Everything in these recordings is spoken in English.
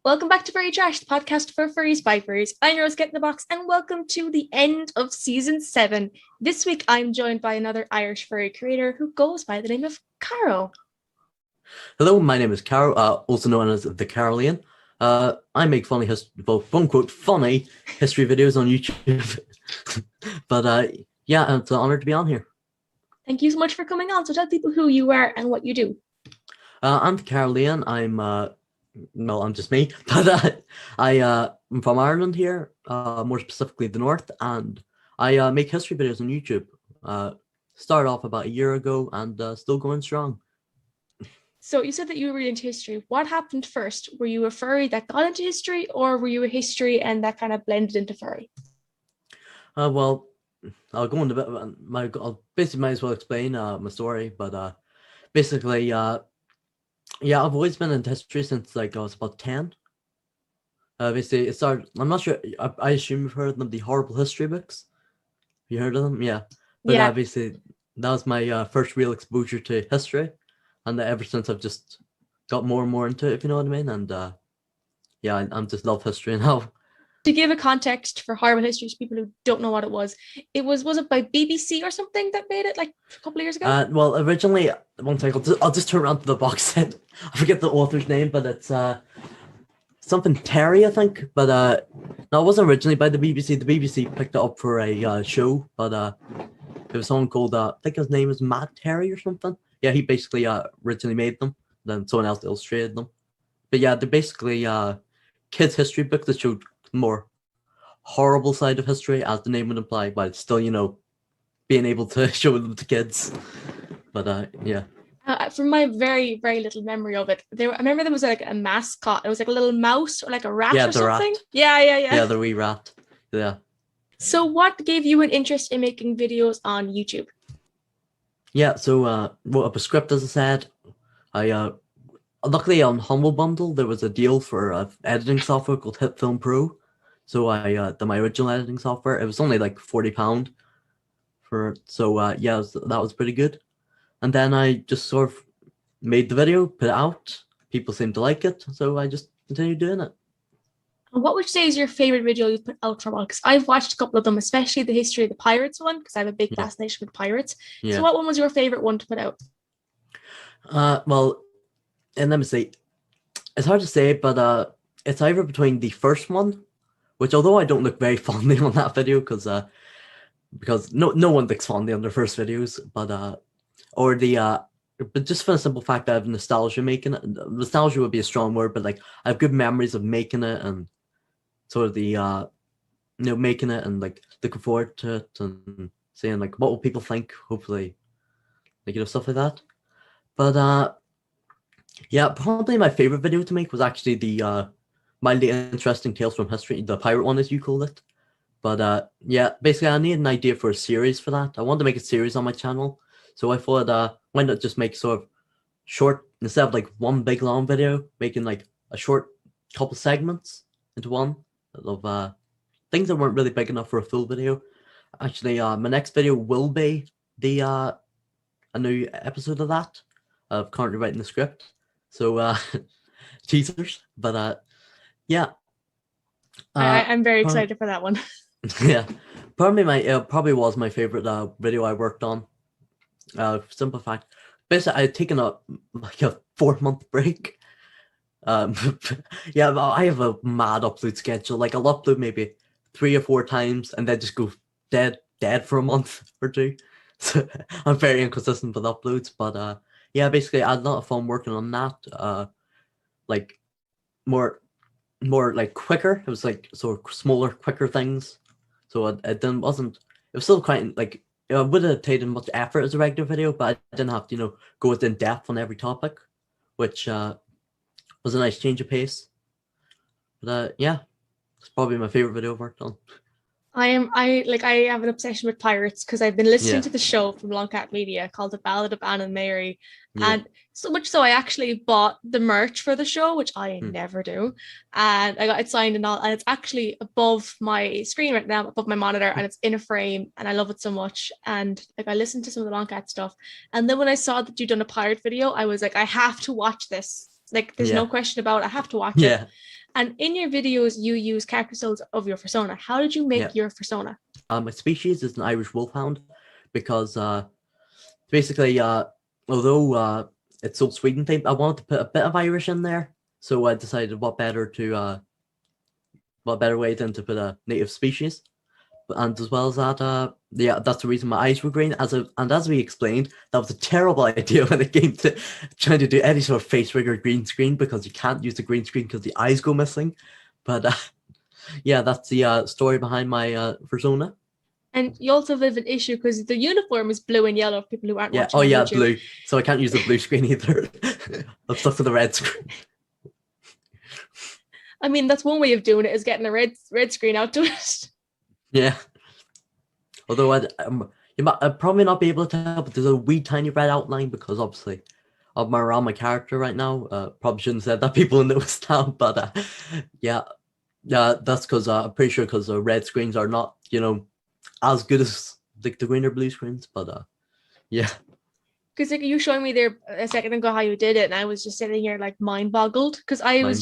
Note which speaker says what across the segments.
Speaker 1: Welcome back to Furry Trash, the podcast for furries by furries. I'm Rose Get in the Box, and welcome to the end of season 7. This week, I'm joined by another Irish furry creator who goes by the name of Caro.
Speaker 2: Hello, my name is Caro, also known as the Carolean. I make funny, quote-unquote, funny history videos on YouTube. But yeah, it's an honor to be on here.
Speaker 1: Thank you so much for coming on. So tell people who you are and what you do.
Speaker 2: I'm the Carolean. I'm just me. But I'm from Ireland here, more specifically the north, and I make history videos on YouTube. Started off about a year ago and still going strong.
Speaker 1: So you said that you were really into history. What happened first? Were you a furry that got into history, or were you a history and that kind of blended into furry?
Speaker 2: Well, I'll go into I'll basically might as well explain my story, but basically, yeah, I've always been into history since like I was about 10. Basically, it started. I'm not sure. I assume you've heard of them, the horrible history books. You heard of them? Yeah. But
Speaker 1: Yeah.
Speaker 2: basically, that was my first real exposure to history, and ever since I've just got more and more into it, if you know what I mean. And yeah, I'm just love history now.
Speaker 1: To give a context for horrible history to people who don't know what it was it by BBC or something that made it like a couple of years ago?
Speaker 2: Well, originally, one second, I'll just turn around to the box set. I forget the author's name, but it's something Terry, I think. But no, it wasn't originally by the BBC. The BBC picked it up for a show, but it was someone called I think his name is Matt Terry or something. Yeah, he basically originally made them. Then someone else illustrated them. But yeah, they're basically kids' history books that showed more horrible side of history, as the name would imply, but still, being able to show them to kids. But yeah.
Speaker 1: From my very, very little memory of it, I remember there was like a mascot. It was like a little mouse or like a rat or something.
Speaker 2: Rat.
Speaker 1: Yeah.
Speaker 2: Yeah, the wee rat. Yeah.
Speaker 1: So what gave you an interest in making videos on YouTube?
Speaker 2: Yeah, so wrote up a script, as I said. I luckily on Humble Bundle there was a deal for editing software called Hit Film Pro. So I did my original editing software. It was only like £40 for, so yeah, that was pretty good. And then I just sort of made the video, put it out. People seemed to like it, so I just continued doing it.
Speaker 1: What would you say is your favorite video you put out for a while? Because I've watched a couple of them, especially the history of the pirates one, because I have a big fascination with pirates. Yeah. So what one was your favorite one to put out?
Speaker 2: Well, and let me see. It's hard to say, but it's either between the first one, which although I don't look very fondly on that video, because no one looks fondly on their first videos, but or the but just for the simple fact that I have nostalgia making it. Nostalgia would be a strong word, but like I have good memories of making it and sort of the making it and like looking forward to it and saying like what will people think, hopefully, like stuff like that. But yeah, probably my favorite video to make was actually the mildly interesting tales from history, the pirate one as you call it. But yeah, basically I need an idea for a series for that. I wanted to make a series on my channel, so I thought why not just make sort of short, instead of like one big long video, making like a short couple segments into one of things that weren't really big enough for a full video. Actually, my next video will be a new episode of that. I'm currently writing the script, so teasers. But yeah,
Speaker 1: I'm very excited for that one.
Speaker 2: Yeah, probably was my favorite video I worked on. Simple fact, basically I had taken a 4-month break. Yeah, I have a mad upload schedule. Like I'll upload maybe 3 or 4 times and then just go dead for a month or 2. So I'm very inconsistent with uploads, but yeah, basically I had a lot of fun working on that. Like more like quicker. It was like sort of smaller, quicker things. So it wasn't. It was still quite like it would have taken much effort as a regular video, but I didn't have to go in depth on every topic, which was a nice change of pace. But yeah, it's probably my favorite video I've worked on.
Speaker 1: I have an obsession with pirates because I've been listening to the show from Longcat Media called The Ballad of Anne and Mary. And so much so I actually bought the merch for the show, which I never do. And I got it signed and all, and it's actually above my screen right now, above my monitor, and it's in a frame, and I love it so much. And like I listened to some of the Longcat stuff. And then when I saw that you'd done a pirate video, I was like, I have to watch this. Like there's no question about it. I have to watch it. And in your videos, you use character stills of your persona. How did you make your persona?
Speaker 2: My species is an Irish wolfhound because basically, although it's so Sweden themed, I wanted to put a bit of Irish in there. So I decided what better way than to put a native species. And as well as that, that's the reason my eyes were green. As we explained, that was a terrible idea when it came to trying to do any sort of face rig or green screen, because you can't use the green screen because the eyes go missing. But yeah, that's the story behind my persona.
Speaker 1: And you also have an issue because the uniform is blue and yellow for people who aren't watching.
Speaker 2: Oh yeah, blue. So I can't use the blue screen either. I'm stuck to the red screen.
Speaker 1: I mean, that's one way of doing it, is getting a red screen out to it.
Speaker 2: Yeah. Although you might probably not be able to tell, but there's a wee tiny red outline because obviously I'm around my character right now. Probably shouldn't have said that. People will notice now, but yeah, that's because I'm pretty sure because the red screens are not, as good as like the green or blue screens. But yeah.
Speaker 1: Because like you showing me there a second ago how you did it, and I was just sitting here like mind boggled because I'll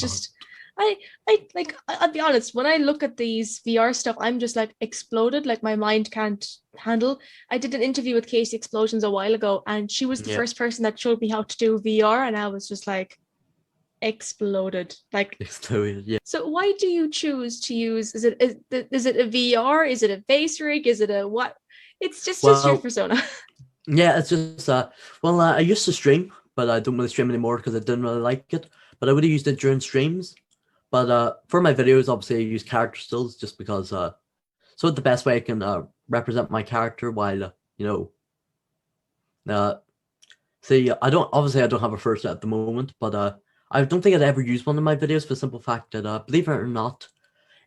Speaker 1: be honest, when I look at these VR stuff, I'm just like exploded, like my mind can't handle. I did an interview with Casey Explosions a while ago, and she was the first person that showed me how to do VR, and I was just like exploded.
Speaker 2: Yeah.
Speaker 1: So why do you choose to use, is it a VR? Is it a face rig? Is it a what? It's just your persona.
Speaker 2: Yeah, it's just I used to stream, but I don't really stream anymore because I didn't really like it. But I would have used it during streams. But for my videos, obviously I use character stills just because so the best way I can represent my character while see, I don't have a first at the moment, but I don't think I'd ever use one in my videos for the simple fact that believe it or not,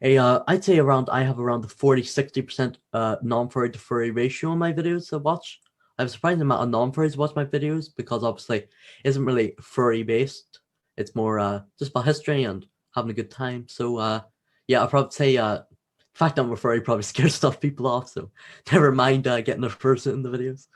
Speaker 2: I'd say I have around the 40-60% non-furry to furry ratio in my videos to watch. I have a surprising amount of non-furries watch my videos because obviously it isn't really furry based. It's more just about history and having a good time. So yeah, I'd probably say the fact that I'm a furry probably scares stuff people off. So never mind getting a person in the videos.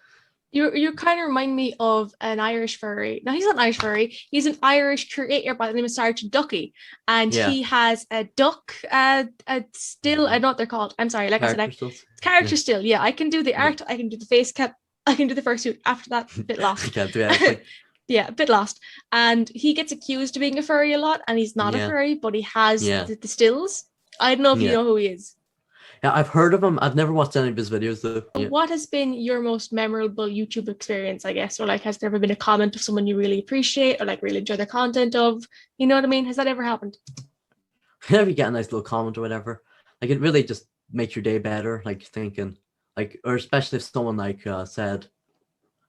Speaker 1: You kind of remind me of an Irish furry. No, he's not an Irish furry. He's an Irish creator by the name of Sergeant Ducky, and he has a duck, a still. I know what they're called. I'm sorry, like character I said, character still. Yeah, I can do the art. I can do the face cap. I can do the fursuit. After that, a bit lost.
Speaker 2: You can't do anything.
Speaker 1: Yeah, a bit lost. And he gets accused of being a furry a lot, and he's not a furry, but he has the stills. I don't know if you know who he is.
Speaker 2: Yeah, I've heard of him. I've never watched any of his videos though.
Speaker 1: What has been your most memorable YouTube experience, I guess? Or like, has there ever been a comment of someone you really appreciate or like really enjoy the content of? You know what I mean? Has that ever happened?
Speaker 2: Whenever you get a nice little comment or whatever, like it really just makes your day better. Like thinking, like, or especially if someone like said,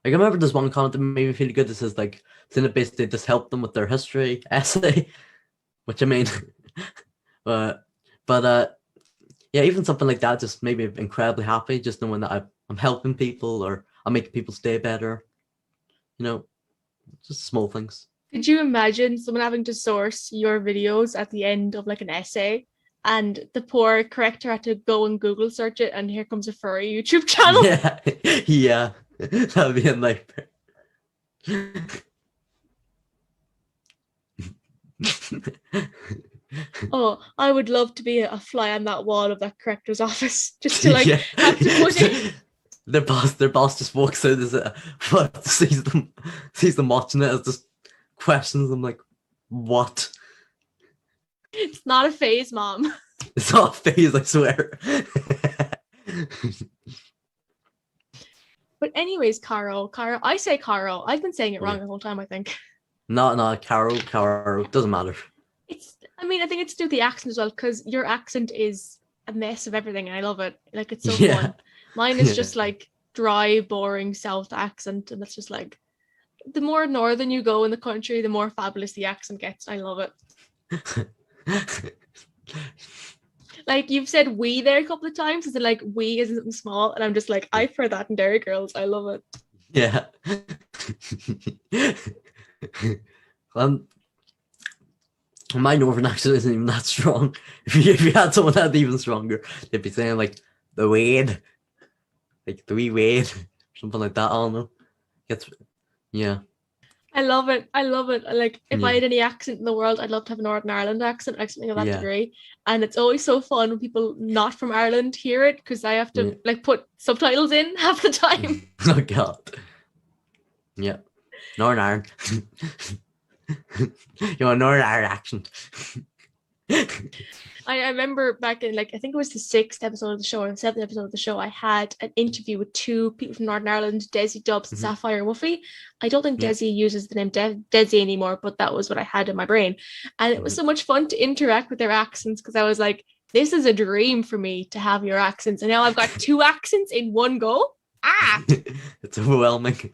Speaker 2: like I remember there's one comment that made me feel good. This is like, saying it basically just helped them with their history essay, which I mean, but yeah, even something like that just made me incredibly happy, just knowing that I'm helping people or I'm making people's day better. Just small things.
Speaker 1: Could you imagine someone having to source your videos at the end of like an essay, and the poor corrector had to go and Google search it, and here comes a furry YouTube channel?
Speaker 2: Yeah, that'd be a nightmare.
Speaker 1: Oh, I would love to be a fly on that wall of that corrector's office, just to like have to put it.
Speaker 2: Their boss just walks out, sees them watching it, as just questions them like, what?
Speaker 1: It's not a phase, Mom.
Speaker 2: It's not a phase, I swear.
Speaker 1: But anyways, Caro, I say Caro. I've been saying it wrong the whole time, I think.
Speaker 2: No, Caro, doesn't matter.
Speaker 1: I think it's to do with the accent as well, because your accent is a mess of everything, and I love it. Like, it's so fun. Mine is just like dry, boring South accent, and it's just like, the more northern you go in the country, the more fabulous the accent gets. I love it. Like, you've said we there a couple of times, is it like we isn't something small? And I'm just like, I've heard that in Dairy Girls. I love it.
Speaker 2: Yeah. My northern accent isn't even that strong. If you had someone that even stronger, they'd be saying like the Wade, like the wee Wade, something like that. I don't know. Yeah.
Speaker 1: I love it. I love it. Like, if I
Speaker 2: Yeah,
Speaker 1: had any accent in the world, I'd love to have a Northern Ireland accent, like something of that
Speaker 2: yeah,
Speaker 1: degree. And it's always so fun when people not from Ireland hear it because I have to
Speaker 2: yeah.
Speaker 1: like put subtitles in half the time.
Speaker 2: Oh God. Yeah, Northern Ireland. You want Northern Ireland accent?
Speaker 1: I remember back in like I think it was the 6th episode of the show or the 7th episode of the show, I had an interview with 2 people from Northern Ireland, Desi Dubs and
Speaker 2: Mhm.
Speaker 1: Sapphire Woofy. I don't think
Speaker 2: Yeah.
Speaker 1: Desi uses the name Desi anymore, but that was what I had in my brain. And it was
Speaker 2: Mhm.
Speaker 1: so much fun to interact with their accents because I was like, this is a dream for me to have your accents. And now I've got 2 accents in one go. Ah,
Speaker 2: It's overwhelming.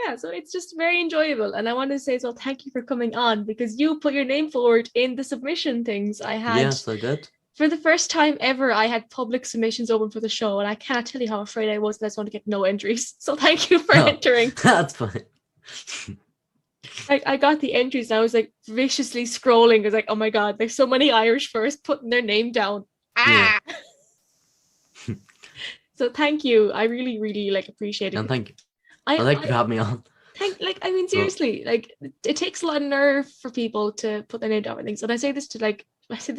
Speaker 1: yeah, so it's just very enjoyable. And I want to say so thank you for coming on because you put your name forward in the submission things. I had
Speaker 2: Yes, I did.
Speaker 1: for the first time ever, I had public submissions open for the show, and I cannot tell you how afraid I was that I was going to get no entries. So thank you for
Speaker 2: Oh,
Speaker 1: entering.
Speaker 2: that's fine.
Speaker 1: I got the entries and I was like viciously scrolling. I was like, oh my God, there's so many Irish first putting their name down.
Speaker 2: Yeah.
Speaker 1: Ah. So thank you. I really, really like appreciate
Speaker 2: And
Speaker 1: it.
Speaker 2: thank you.
Speaker 1: I,
Speaker 2: Well, thank you for
Speaker 1: I
Speaker 2: having me on.
Speaker 1: I mean
Speaker 2: Well,
Speaker 1: seriously, like it takes a lot of nerve for people to put their name down for things. And I say this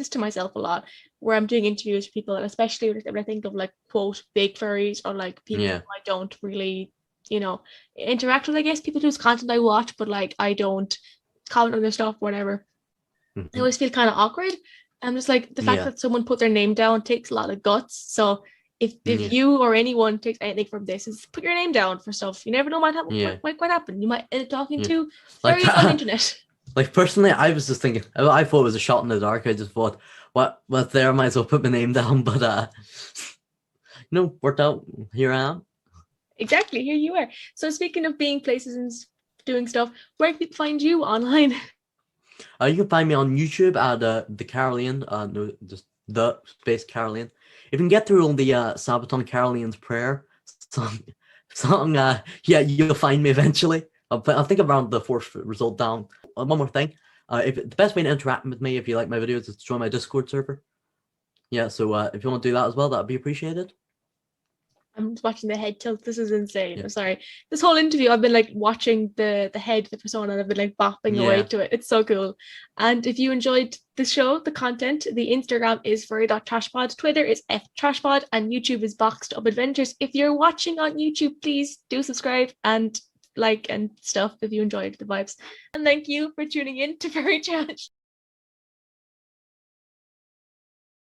Speaker 1: to myself a lot where I'm doing interviews with people, and especially when I think of like quote big furries or like people
Speaker 2: yeah.
Speaker 1: who I don't really, interact with, I guess, people whose content I watch, but like I don't comment on their stuff, whatever. I
Speaker 2: Mhm.
Speaker 1: always feel kind of awkward. I'm just like the fact
Speaker 2: Yeah.
Speaker 1: that someone put their name down takes a lot of guts. So if
Speaker 2: Yeah.
Speaker 1: you or anyone takes anything from this, is put your name down for stuff. You never know
Speaker 2: Yeah.
Speaker 1: might happen. You might end up talking
Speaker 2: Yeah.
Speaker 1: to
Speaker 2: Like,
Speaker 1: fairies on the internet.
Speaker 2: like personally, I was just thinking. I thought it was a shot in the dark. I just thought, what there? I might as well put my name down. But worked out. Here I am.
Speaker 1: Exactly, here you are. So speaking of being places and doing stuff, where can people find you online?
Speaker 2: You can find me on YouTube at the Carolean. No, just the space Carolean. If you can get through all the Sabaton Carolean's prayer song, yeah, you'll find me eventually. I think around the 4th result down. One more thing. If the best way to interact with me if you like my videos is to join my Discord server. Yeah, so if you want to do that as well, that'd be appreciated.
Speaker 1: I'm just watching the head tilt. This is insane.
Speaker 2: Yeah.
Speaker 1: I'm sorry. This whole interview, I've been like watching the head, the persona, and I've been like bopping away
Speaker 2: Yeah.
Speaker 1: to it. It's so cool. And if you enjoyed the show, the content, the Instagram is furry.trashpod, Twitter is ftrashpod, and YouTube is Boxed Up Adventures. If you're watching on YouTube, please do subscribe and like and stuff if you enjoyed the vibes. And thank you for tuning in to Furry Trash.